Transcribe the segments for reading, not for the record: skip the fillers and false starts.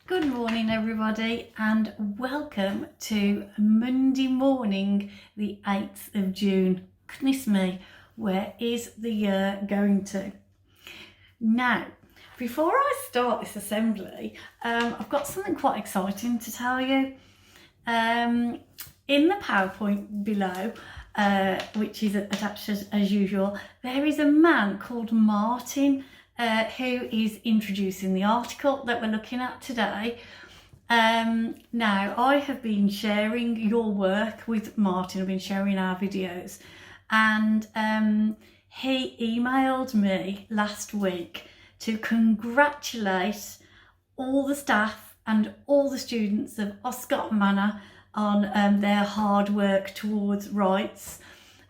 Good morning everybody and welcome to Monday morning the 8th of June. Goodness me, where is the year going to? Now, before I start this assembly, I've got something quite exciting to tell you. In the PowerPoint below, which is attached as usual, there is a man called Martin who is introducing the article that we're looking at today. Now, I have been sharing your work with Martin, I've been sharing our videos, and he emailed me last week to congratulate all the staff and all the students of Oscott Manor on their hard work towards rights,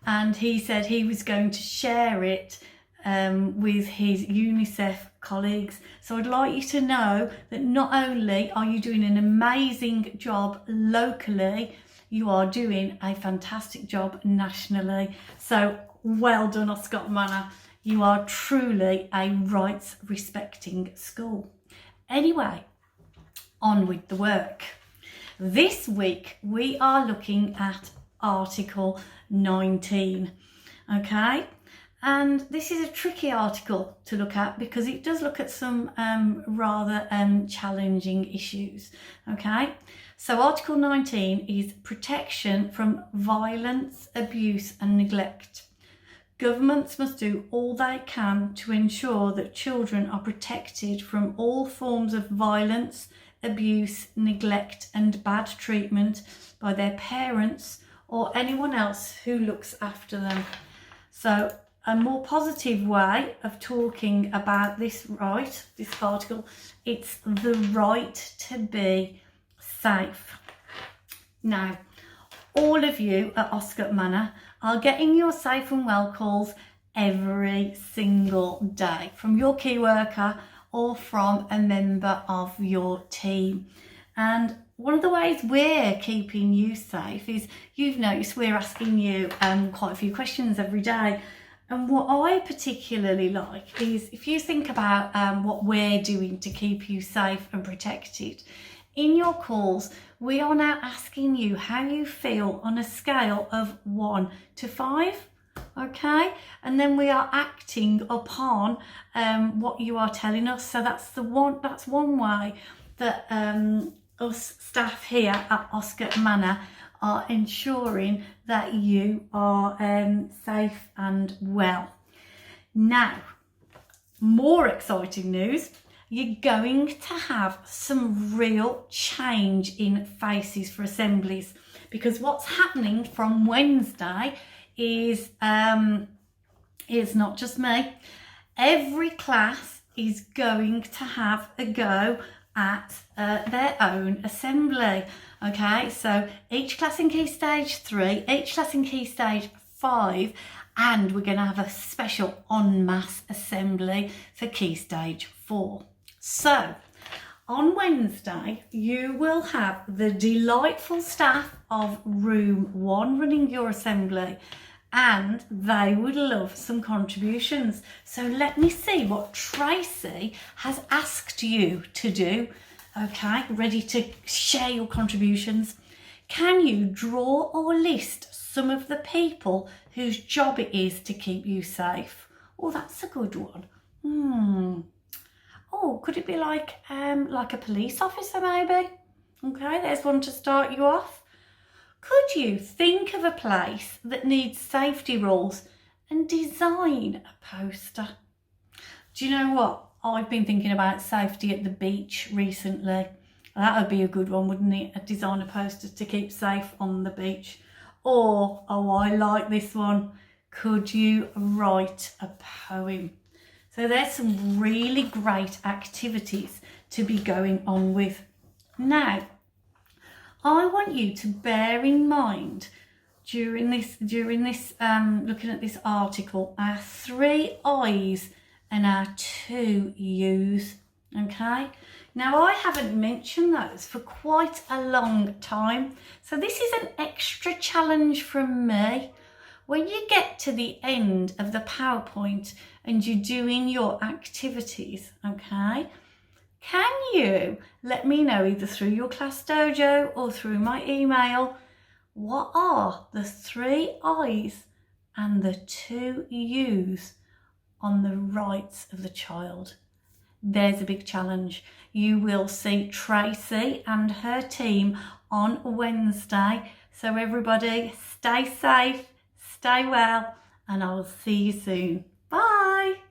and he said he was going to share it with his UNICEF colleagues. So I'd like you to know that not only are you doing an amazing job locally, you are doing a fantastic job nationally. So well done, Oscott Manor. You are truly a rights respecting school. Anyway, on with the work. This week we are looking at Article 19, okay? And this is a tricky article to look at because it does look at some rather challenging issues, okay? So Article 19 is protection from violence, abuse and neglect. Governments must do all they can to ensure that children are protected from all forms of violence, abuse, neglect and bad treatment by their parents or anyone else who looks after them. So a more positive way of talking about this article, it's the right to be safe. Now, all of you at Oscott Manor are getting your safe and well calls every single day from your key worker or from a member of your team. And one of the ways we're keeping you safe is, you've noticed we're asking you quite a few questions every day. And what I particularly like is, if you think about what we're doing to keep you safe and protected, in your calls, we are now asking you how you feel on a scale of 1 to 5, okay? And then we are acting upon what you are telling us. So that's one way that us staff here at Oscott Manor are ensuring that you are safe and well. Now, more exciting news, you're going to have some real change in faces for assemblies, because what's happening from Wednesday is not just me. Every class is going to have a go at their own assembly. Okay, so each class in Key Stage 3, each class in Key Stage 5, and we're going to have a special en masse assembly for Key Stage 4. So on Wednesday, you will have the delightful staff of Room 1 running your assembly, and they would love some contributions. So let me see what Tracy has asked you to do. Okay, ready to share your contributions? Can you draw or list some of the people whose job it is to keep you safe? Oh, that's a good one. Oh, could it be like a police officer maybe? Okay, there's one to start you off. Could you think of a place that needs safety rules and design a poster? Do you know what? I've been thinking about safety at the beach recently. That would be a good one, wouldn't it? Design a poster to keep safe on the beach. Or, oh, I like this one. Could you write a poem? So there's some really great activities to be going on with. Now, I want you to bear in mind during this looking at this article, our 3 I's and our 2 U's, okay? Now, I haven't mentioned those for quite a long time, so this is an extra challenge from me. When you get to the end of the PowerPoint and you're doing your activities, okay, Can you let me know either through your class dojo or through my email, what are the 3 I's and the 2 U's on the rights of the child? There's a big challenge. You will see Tracy and her team on Wednesday. So everybody, stay safe, stay well, and I will see you soon. Bye.